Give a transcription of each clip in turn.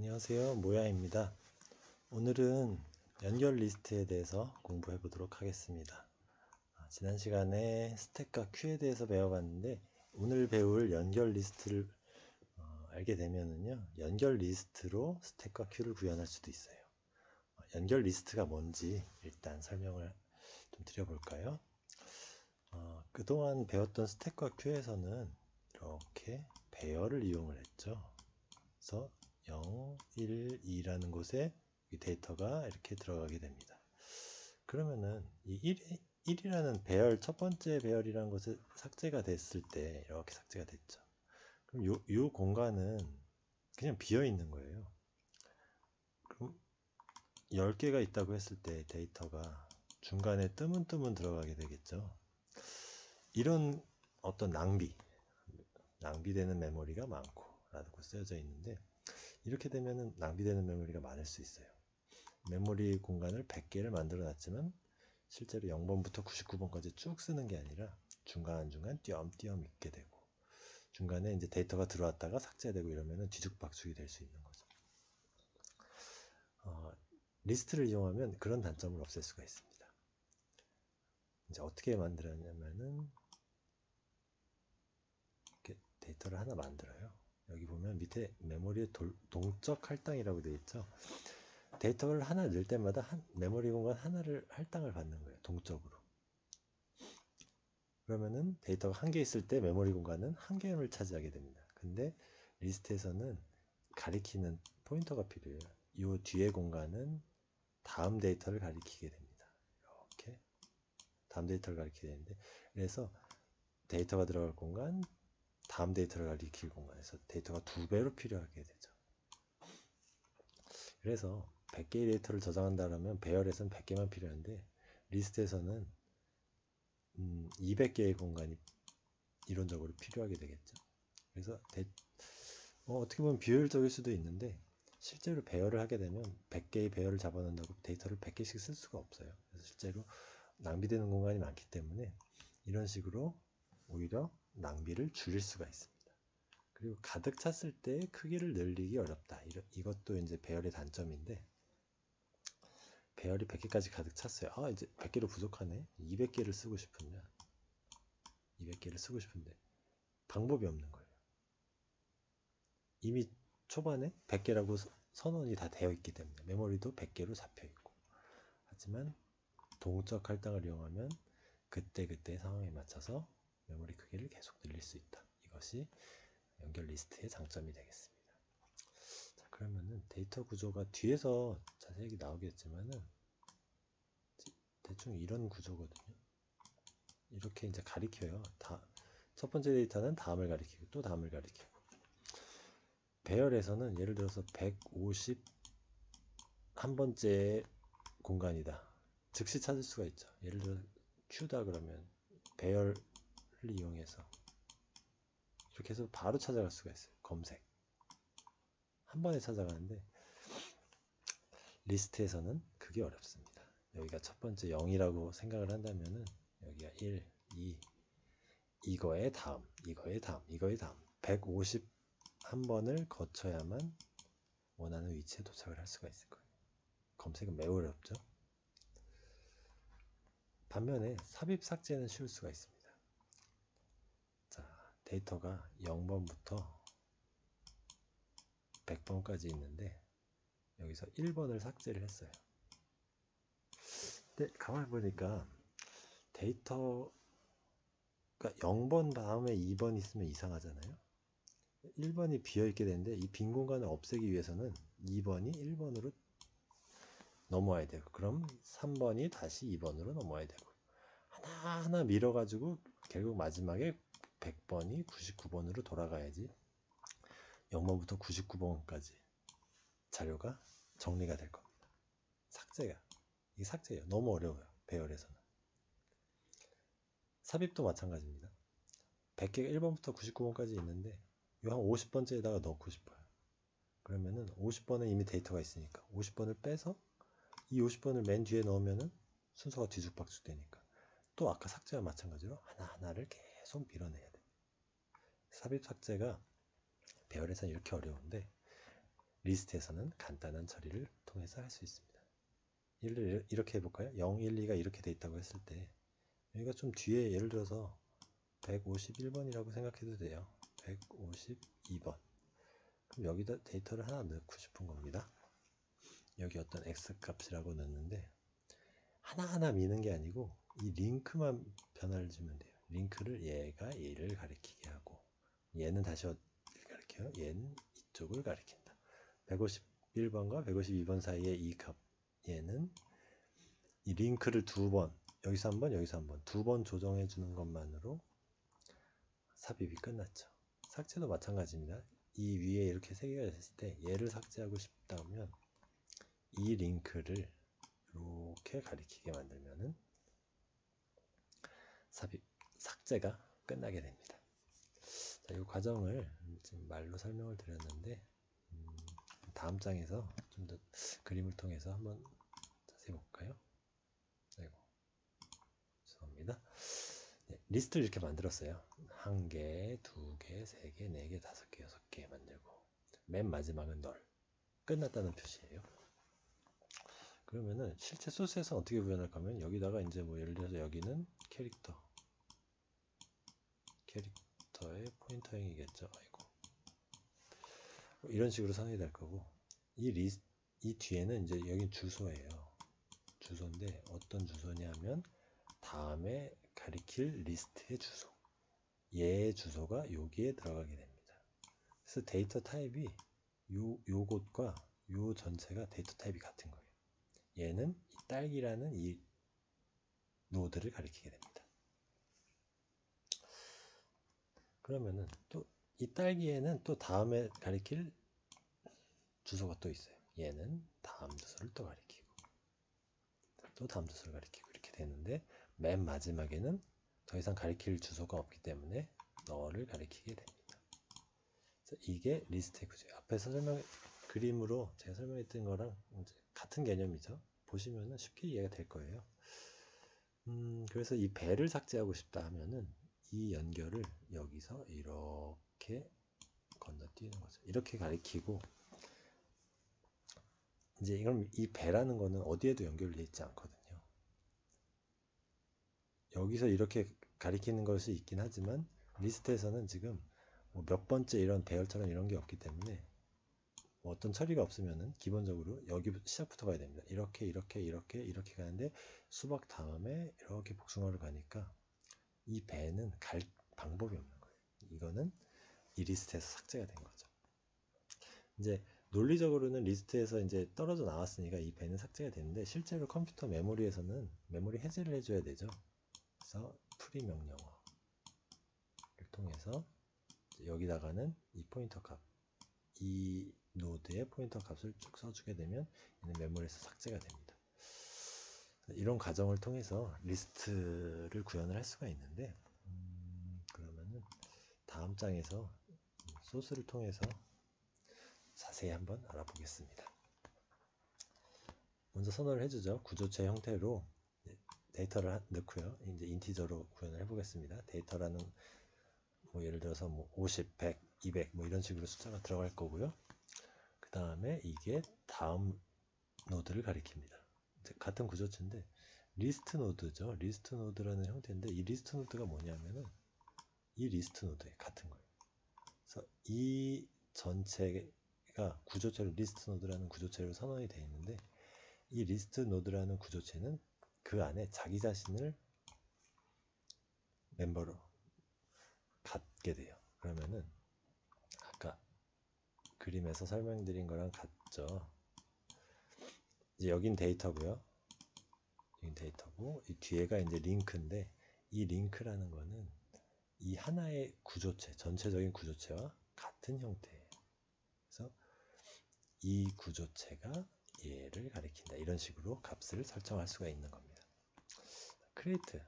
안녕하세요. 모야입니다. 오늘은 연결 리스트에 대해서 공부해 보도록 하겠습니다. 지난 시간에 스택과 큐에 대해서 배워봤는데 오늘 배울 연결 리스트를 알게 되면은요, 연결 리스트로 스택과 큐를 구현할 수도 있어요. 연결 리스트가 뭔지 일단 설명을 좀 드려볼까요? 그동안 배웠던 스택과 큐에서는 이렇게 배열을 이용을 했죠. 그래서 0, 1, 2라는 곳에 이 데이터가 이렇게 들어가게 됩니다. 그러면은 이 1이라는 배열, 첫 번째 배열이라는 것이 삭제가 됐을 때 이렇게 삭제가 됐죠. 그럼 요 공간은 그냥 비어 있는 거예요. 그럼 10개가 있다고 했을 때 데이터가 중간에 뜨문뜨문 들어가게 되겠죠. 이런 어떤 낭비되는 메모리가 많고 라고 쓰여져 있는데, 이렇게 되면 낭비되는 메모리가 많을 수 있어요. 메모리 공간을 100개를 만들어 놨지만 실제로 0번부터 99번까지 쭉 쓰는 게 아니라 중간중간 띄엄띄엄 있게 되고, 중간에 이제 데이터가 들어왔다가 삭제되고 이러면 뒤죽박죽이 될 수 있는 거죠. 리스트를 이용하면 그런 단점을 없앨 수가 있습니다. 이제 어떻게 만들었냐면은 이렇게 데이터를 하나 만들어요. 여기 보면 밑에 메모리에 동적 할당이라고 되어 있죠. 데이터를 하나 넣을 때마다 메모리 공간 하나를 할당을 받는 거예요. 동적으로. 그러면은 데이터가 한 개 있을 때 메모리 공간은 한 개를 차지하게 됩니다. 근데 리스트에서는 가리키는 포인터가 필요해요. 이 뒤에 공간은 다음 데이터를 가리키게 됩니다. 이렇게 다음 데이터를 가리키게 되는데, 그래서 데이터가 들어갈 공간, 다음 데이터를 가리킬 공간에서 데이터가 2배로 필요하게 되죠. 그래서 100개의 데이터를 저장한다면 배열에서는 100개만 필요한데, 리스트에서는 200개의 공간이 이론적으로 필요하게 되겠죠. 그래서 어떻게 보면 비효율적일 수도 있는데, 실제로 배열을 하게 되면 100개의 배열을 잡아놓는다고 데이터를 100개씩 쓸 수가 없어요. 그래서 실제로 낭비되는 공간이 많기 때문에 이런 식으로 오히려 낭비를 줄일 수가 있습니다. 그리고 가득 찼을 때 크기를 늘리기 어렵다. 이것도 이제 배열의 단점인데, 배열이 100개까지 가득 찼어요. 이제 100개로 부족하네. 200개를 쓰고 싶은데 방법이 없는 거예요. 이미 초반에 100개라고 선언이 다 되어 있기 때문에 메모리도 100개로 잡혀 있고, 하지만 동적 할당을 이용하면 그때그때 상황에 맞춰서 메모리 크기를 계속 늘릴 수 있다. 이것이 연결 리스트의 장점이 되겠습니다. 자, 그러면은 데이터 구조가 뒤에서 자세히 나오겠지만은 대충 이런 구조거든요. 이렇게 이제 가리켜요. 첫 번째 데이터는 다음을 가리키고 또 다음을 가리키고, 배열에서는 예를 들어서 151번째 공간이다. 즉시 찾을 수가 있죠. 예를 들어 Q다 그러면 배열을 이용해서 이렇게 해서 바로 찾아갈 수가 있어요. 검색. 한 번에 찾아가는데 리스트에서는 그게 어렵습니다. 여기가 첫 번째 0이라고 생각을 한다면은 여기가 1, 2, 이거의 다음, 이거의 다음, 이거의 다음 151번을 거쳐야만 원하는 위치에 도착을 할 수가 있을 거예요. 검색은 매우 어렵죠. 반면에 삽입 삭제는 쉬울 수가 있습니다. 자, 데이터가 0번부터 100번까지 있는데 여기서 1번을 삭제를 했어요. 근데 가만히 보니까 데이터가 0번 다음에 2번 있으면 이상하잖아요. 1번이 비어있게 되는데 이 빈 공간을 없애기 위해서는 2번이 1번으로 넘어와야 되고, 그럼 3번이 다시 2번으로 넘어와야 되고, 하나하나 밀어가지고 결국 마지막에 100번이 99번으로 돌아가야지 0번부터 99번까지 자료가 정리가 될 겁니다. 이게 삭제예요. 너무 어려워요. 배열에서는. 삽입도 마찬가지입니다. 100개가 1번부터 99번까지 있는데 이 한 50번째에다가 넣고 싶어요. 그러면은 50번에 이미 데이터가 있으니까 50번을 빼서 이 50번을 맨 뒤에 넣으면은 순서가 뒤죽박죽 되니까 또 아까 삭제와 마찬가지로 하나하나를 계속 밀어내야 돼요. 삽입 삭제가 배열에서는 이렇게 어려운데, 리스트에서는 간단한 처리를 통해서 할 수 있습니다. 예를 들어 이렇게 해볼까요? 0, 1, 2가 이렇게 돼 있다고 했을 때 여기가 좀 뒤에 예를 들어서 151번이라고 생각해도 돼요. 152번. 그럼 여기다 데이터를 하나 넣고 싶은 겁니다. 여기 어떤 x 값이라고 넣는데 하나하나 미는 게 아니고 이 링크만 변화를 주면 돼요. 링크를 얘가 얘를 가리키게 하고 얘는 다시 어디를 가리켜요? 얘는 이쪽을 가리킨다. 151번과 152번 사이에 이 값 얘는 이 링크를 두 번 여기서 한 번 여기서 한 번 두 번 조정해 주는 것만으로 삽입이 끝났죠. 삭제도 마찬가지입니다. 이 위에 이렇게 세 개가 있을 때 얘를 삭제하고 싶다면 이 링크를 이렇게 가리키게 만들면은 삭제가 끝나게 됩니다. 자, 이 과정을 지금 말로 설명을 드렸는데 다음 장에서 좀 더 그림을 통해서 한번 자세히 볼까요? 아이고, 죄송합니다. 네, 리스트를 이렇게 만들었어요. 한 개, 두 개, 세 개, 네 개, 다섯 개, 여섯 개 만들고 맨 마지막은 널 끝났다는 표시예요. 그러면은 실제 소스에서 어떻게 구현할 거면 여기다가 이제 뭐 예를 들어서 여기는 캐릭터의 포인터형이겠죠. 아이고. 이런 식으로 선언이 될 거고 이 뒤에는 이제 여기 주소예요. 주소인데 어떤 주소냐면 다음에 가리킬 리스트의 주소. 얘의 주소가 여기에 들어가게 됩니다. 그래서 데이터 타입이 요것과 요 전체가 데이터 타입이 같은 거예요. 얘는 이 딸기라는 이 노드를 가리키게 됩니다. 그러면은 또 이 딸기에는 또 다음에 가리킬 주소가 또 있어요. 얘는 다음 주소를 또 가리키고 또 다음 주소를 가리키고 이렇게 되는데 맨 마지막에는 더 이상 가리킬 주소가 없기 때문에 너를 가리키게 됩니다. 그래서 이게 리스트의 구조예요. 앞에서 그림으로 제가 설명했던 거랑 같은 개념이죠. 보시면은 쉽게 이해가 될 거예요. 그래서 이 배를 삭제하고 싶다 하면은 이 연결을 여기서 이렇게 건너뛰는 거죠. 이렇게 가리키고 이제 이건 이 배라는 거는 어디에도 연결되어 있지 않거든요. 여기서 이렇게 가리키는 것이 있긴 하지만 리스트에서는 지금 뭐 몇 번째 이런 배열처럼 이런 게 없기 때문에 뭐 어떤 처리가 없으면은 기본적으로 여기 시작부터 가야 됩니다. 이렇게 가는데 수박 다음에 이렇게 복숭아를 가니까 이 배는 갈 방법이 없는 거예요. 이거는 이 리스트에서 삭제가 된 거죠. 이제 논리적으로는 리스트에서 이제 떨어져 나왔으니까 이 배는 삭제가 되는데 실제로 컴퓨터 메모리에서는 메모리 해제를 해줘야 되죠. 그래서 프리 명령어를 통해서 여기다가는 이 포인터 값, 이 노드의 포인터 값을 쭉 써주게 되면 얘는 메모리에서 삭제가 됩니다. 이런 과정을 통해서 리스트를 구현을 할 수가 있는데 그러면은 다음 장에서 소스를 통해서 자세히 한번 알아보겠습니다. 먼저 선언을 해주죠. 구조체 형태로 데이터를 넣고요. 이제 인티저로 구현을 해보겠습니다. 데이터라는 뭐 예를 들어서 뭐 50, 100, 200 뭐 이런 식으로 숫자가 들어갈 거고요. 그 다음에 이게 다음 노드를 가리킵니다. 같은 구조체인데 리스트 노드죠. 리스트 노드라는 형태인데 이 리스트 노드가 뭐냐면은 이 리스트 노드에 같은 거예요. 그래서 이 전체가 구조체로 리스트 노드라는 구조체로 선언이 되어 있는데 이 리스트 노드라는 구조체는 그 안에 자기 자신을 멤버로 갖게 돼요. 그러면은 아까 그림에서 설명드린 거랑 같죠. 이제 여긴 데이터고요. 여긴 데이터고 이 뒤에가 이제 링크인데 이 링크라는 거는 이 하나의 구조체, 전체적인 구조체와 같은 형태예요. 그래서 이 구조체가 얘를 가리킨다. 이런 식으로 값을 설정할 수가 있는 겁니다. create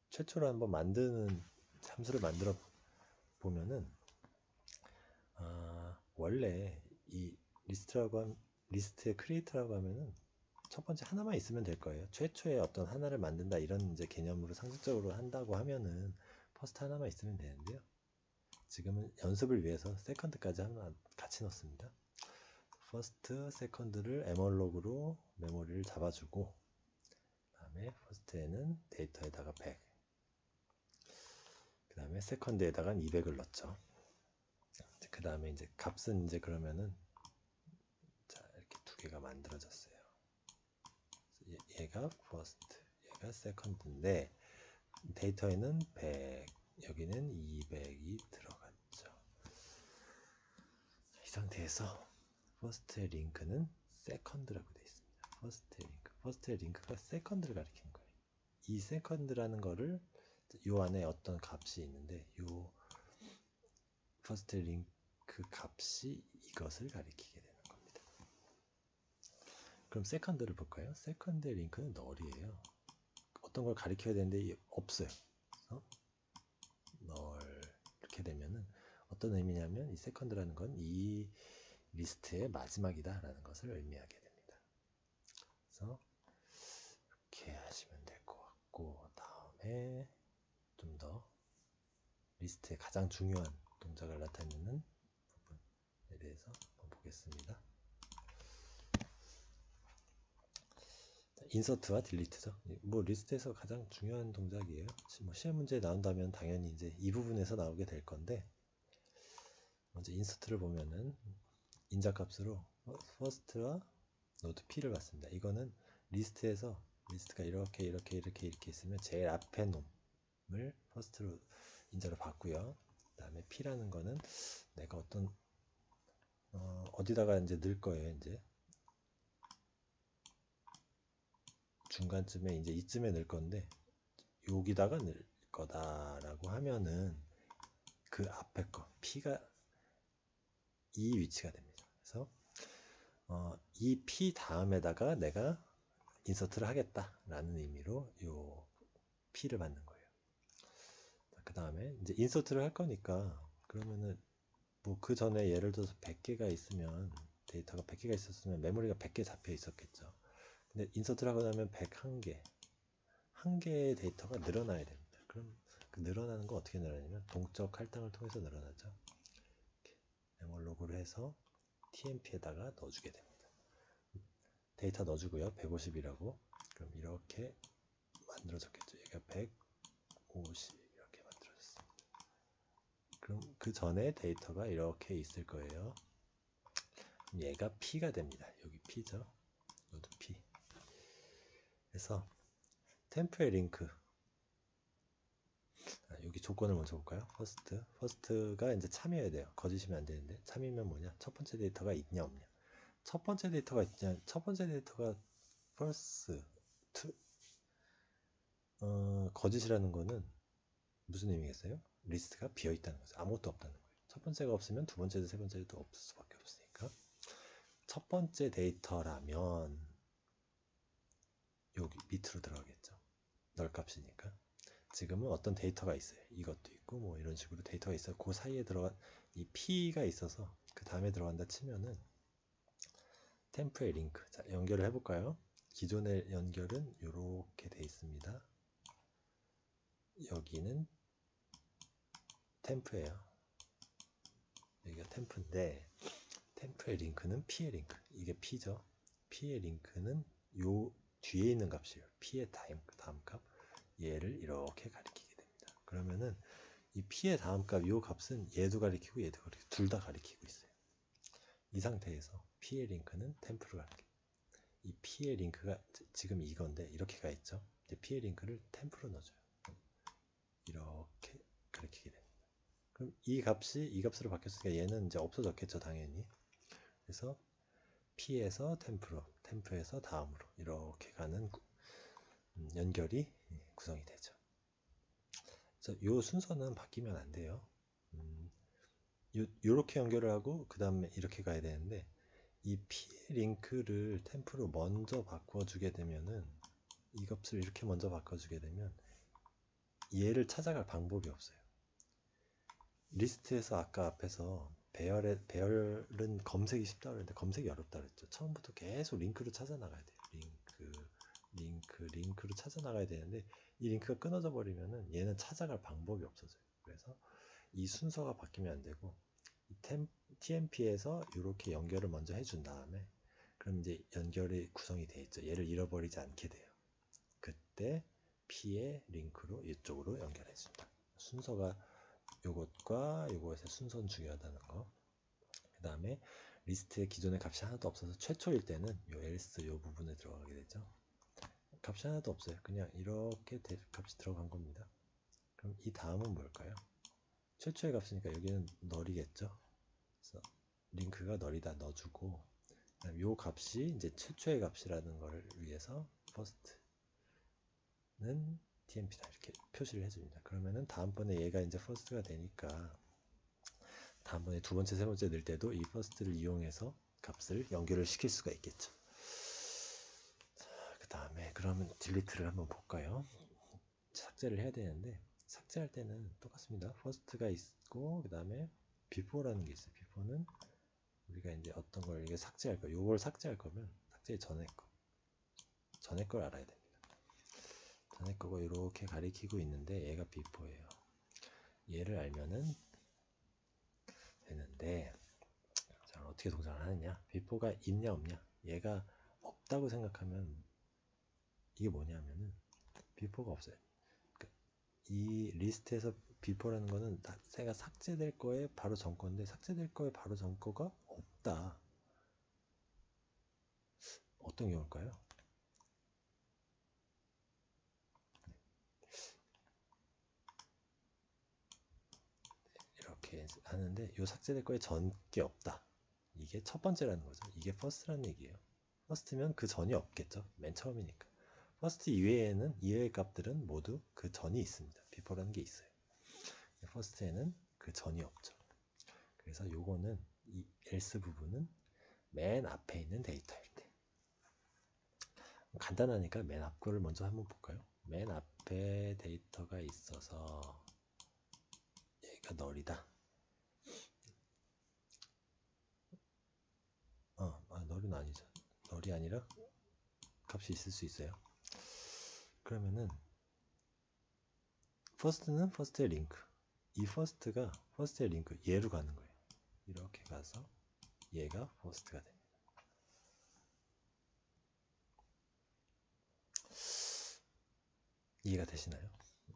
최초로 한번 만드는 함수를 만들어 보면은 원래 이 리스트의 create라고 하면은 첫 번째 하나만 있으면 될 거예요. 최초에 어떤 하나를 만든다 이런 이제 개념으로 상식적으로 한다고 하면은 퍼스트 하나만 있으면 되는데요. 지금은 연습을 위해서 세컨드까지 하나 같이 넣습니다. 퍼스트, 세컨드를 에멀록으로 메모리를 잡아주고, 그 다음에 퍼스트에는 데이터에다가 100, 그 다음에 세컨드에다가 200을 넣었죠. 그 다음에 이제 값은 이제 그러면은 자 이렇게 두 개가 만들어졌어요. 얘가 퍼스트, 얘가 세컨드인데 데이터에는 100, 여기는 200이 들어갔죠. 이 상태에서 퍼스트의 링크는 세컨드라고 되어 있습니다. 퍼스트의 링크가 세컨드를 가리키는 거예요. 이 세컨드라는 거를 요 안에 어떤 값이 있는데 요 퍼스트 링크 값이 이것을 가리키게 되는 겁니다. 그럼 세컨드를 볼까요? 세컨드의 링크는 널이에요. 어떤 걸 가리켜야 되는데 없어요. 그래서 널 이렇게 되면은 어떤 의미냐면 이 세컨드라는 건 이 리스트의 마지막이다 라는 것을 의미하게 됩니다. 그래서 이렇게 하시면 될 것 같고, 다음에 좀 더 리스트의 가장 중요한 동작을 나타내는 부분에 대해서 한번 보겠습니다. 인서트와 딜리트죠. 뭐 리스트에서 가장 중요한 동작이에요. 뭐 시험 문제에 나온다면 당연히 이제 이 부분에서 나오게 될 건데, 먼저 인서트를 보면은 인자값으로 퍼스트와 노드 P를 받습니다. 이거는 리스트에서 리스트가 이렇게 있으면 제일 앞에 놈을 퍼스트로 인자로 받고요. 그 다음에 P라는 거는 내가 어떤 어디다가 이제 넣을 거예요. 이제 중간쯤에 이제 이쯤에 넣을 건데 여기다가 넣을 거다라고 하면은 그 앞에 거 P가 이 위치가 됩니다. 그래서 이 P 다음에다가 내가 인서트를 하겠다라는 의미로 요 P를 받는 거예요. 그 다음에 이제 인서트를 할 거니까 그러면은 뭐 그 전에 예를 들어서 100개가 있으면 데이터가 100개가 있었으면 메모리가 100개 잡혀 있었겠죠. 근데 인서트를 하고 나면 101개, 한 개의 데이터가 늘어나야 됩니다. 그럼 그 늘어나는 거 어떻게 늘어나냐면 동적 할당을 통해서 늘어나죠. 메모록으로 해서 TMP에다가 넣어주게 됩니다. 데이터 넣어주고요. 150이라고. 그럼 이렇게 만들어졌겠죠. 얘가 150 이렇게 만들어졌습니다. 그럼 그 전에 데이터가 이렇게 있을 거예요. 얘가 P가 됩니다. 여기 P죠. 노드 P. 그래서 템프의 링크. 여기 조건을 먼저 볼까요? 퍼스트가 이제 참여해야 돼요. 거짓이면 안 되는데 참이면 뭐냐? 첫 번째 데이터가 있냐 없냐? 첫 번째 데이터가 있냐? 첫 번째 데이터가 first 거짓이라는 거는 무슨 의미겠어요? 리스트가 비어 있다는 거죠. 아무것도 없다는 거예요. 첫 번째가 없으면 두 번째도 세 번째도 없을 수밖에 없으니까 첫 번째 데이터라면 여기 밑으로 들어가겠죠. 널 값이니까. 지금은 어떤 데이터가 있어요. 이것도 있고 뭐 이런 식으로 데이터가 있어요. 그 사이에 들어간 이 P가 있어서 그 다음에 들어간다 치면은 템프의 링크. 자, 연결을 해볼까요? 기존의 연결은 이렇게 돼 있습니다. 여기는 템프예요. 여기가 템프인데 템프의 링크는 P의 링크. 이게 P죠. P의 링크는 요 뒤에 있는 값이에요. P의 다음 값. 얘를 이렇게 가리키게 됩니다. 그러면은 이 P의 다음 값, 요 값은 얘도 가리키고 얘도 가리키고 둘 다 가리키고 있어요. 이 상태에서 P의 링크는 템프를 가리켜요. 이 P의 링크가 지금 이건데 이렇게 가 있죠. 근데 P의 링크를 템프로 넣어줘요. 이렇게 가리키게 됩니다. 그럼 이 값으로 바뀌었으니까 얘는 이제 없어졌겠죠, 당연히. 그래서 P에서 템프로, 템프에서 다음으로 이렇게 가는 연결이 구성이 되죠. 그래서 이 순서는 바뀌면 안 돼요. 요렇게 연결을 하고 그 다음에 이렇게 가야 되는데 이 P의 링크를 템프로 먼저 바꿔주게 되면은 이 값을 이렇게 먼저 바꿔주게 되면 얘를 찾아갈 방법이 없어요. 리스트에서 아까 앞에서 배열은 검색이 쉽다 그랬는데 검색이 어렵다 그랬죠. 처음부터 계속 링크를 찾아 나가야 돼요. 링크를 찾아 나가야 되는데 이 링크가 끊어져 버리면은 얘는 찾아갈 방법이 없어져요. 그래서 이 순서가 바뀌면 안 되고 TMP에서 이렇게 연결을 먼저 해준 다음에 그럼 이제 연결이 구성이 돼 있죠. 얘를 잃어버리지 않게 돼요. 그때 P의 링크로 이쪽으로 연결해준다. 순서가 요것과 요것의 순서는 중요하다는 거. 그 다음에 리스트에 기존의 값이 하나도 없어서 최초일 때는 요 else 요 부분에 들어가게 되죠. 값이 하나도 없어요. 그냥 이렇게 값이 들어간 겁니다. 그럼 이 다음은 뭘까요? 최초의 값이니까 여기는 널이겠죠. 그래서 링크가 널이다 넣어주고, 요 값이 이제 최초의 값이라는 걸 위해서 first는 tmp다 이렇게 표시를 해줍니다. 그러면은 다음번에 얘가 이제 first가 되니까 다음번에 두 번째, 세 번째 넣을 때도 이 first를 이용해서 값을 연결을 시킬 수가 있겠죠. 그 다음에 그러면 딜리트를 한번 볼까요? 삭제를 해야 되는데 삭제할 때는 똑같습니다. first가 있고 그 다음에 before라는 게 있어요. before는 우리가 이제 어떤 걸 이게 삭제할 거, 요걸 삭제할 거면 삭제 전에 걸 알아야 됩니다. 전에 거고 이렇게 가리키고 있는데 얘가 before예요. 얘를 알면은 되는데 자, 어떻게 동작을 하느냐? before가 있냐 없냐? 얘가 없다고 생각하면 이게 뭐냐면은 before가 없어요. 그러니까 이 리스트에서 before라는 거는 새가 삭제될 거에 바로 전 건데 삭제될 거에 바로 전 거가 없다. 어떤 경우일까요? 이렇게 하는데 요 삭제될 거에 전 게 없다. 이게 첫 번째라는 거죠. 이게 first라는 얘기예요. first면 그 전이 없겠죠. 맨 처음이니까. first 이외에는 이외의 값들은 모두 그 전이 있습니다. before라는 게 있어요. first에는 그 전이 없죠. 그래서 요거는 이 else 부분은 맨 앞에 있는 데이터일 때. 간단하니까 맨 앞 거를 먼저 한번 볼까요? 맨 앞에 데이터가 있어서 얘가 널이다. 널은 아니죠. 널이 아니라 값이 있을 수 있어요. 그러면은 first는 first의 링크, 이 first가 first의 링크 얘로 가는 거예요. 이렇게 가서 얘가 first가 됩니다. 이해가 되시나요?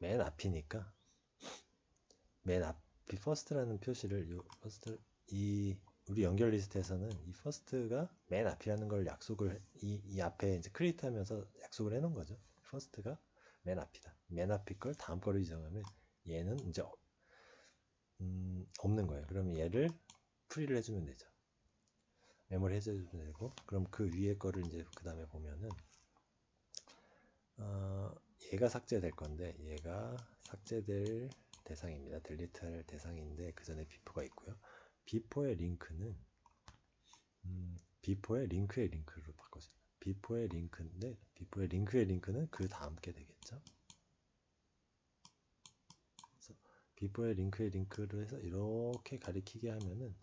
맨 앞이니까 맨 앞이 first라는 표시를 이 우리 연결 리스트에서는 이 first가 맨 앞이라는 걸 약속을 이 앞에 이제 크리에이트 하면서 약속을 해놓은 거죠. first가 맨 앞이다. 맨 앞일 걸 다음 거로 지정하면 얘는 이제 없는 거예요. 그럼 얘를 프리를 해주면 되죠. 메모리 해주면 되고, 그럼 그 위에 거를 이제 그 다음에 보면은 얘가 삭제될 건데 얘가 삭제될 대상입니다. 딜리트할 대상인데 그 전에 비포가 있고요. 비포의 링크는 비포의 링크의 링크로 바꿔줍니다. 비포의 링크인데 비포의 링크의 링크는 그 다음 게 되겠죠. 그래서 비포의 링크의 링크를 해서 이렇게 가리키게 하면은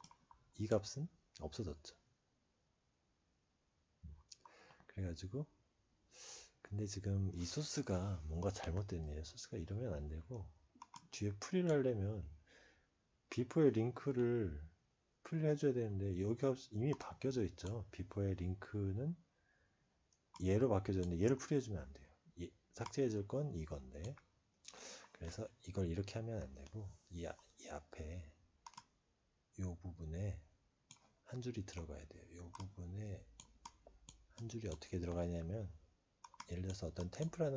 이 값은 없어졌죠. 그래가지고 근데 지금 이 소스가 뭔가 잘못됐네요. 소스가 이러면 안 되고 뒤에 풀이를 하려면 비포의 링크를 풀이를 해줘야 되는데 여기가 이미 바뀌어져 있죠. 비포의 링크는 얘로 바뀌어져 있는데 얘를 풀이해주면 안 돼요. 삭제해줄 건 이건데 그래서 이걸 이렇게 하면 안 되고 이 앞에 이 부분에 한 줄이 들어가야 돼요. 이 부분에 한 줄이 어떻게 들어가냐면 예를 들어서 어떤 템프라는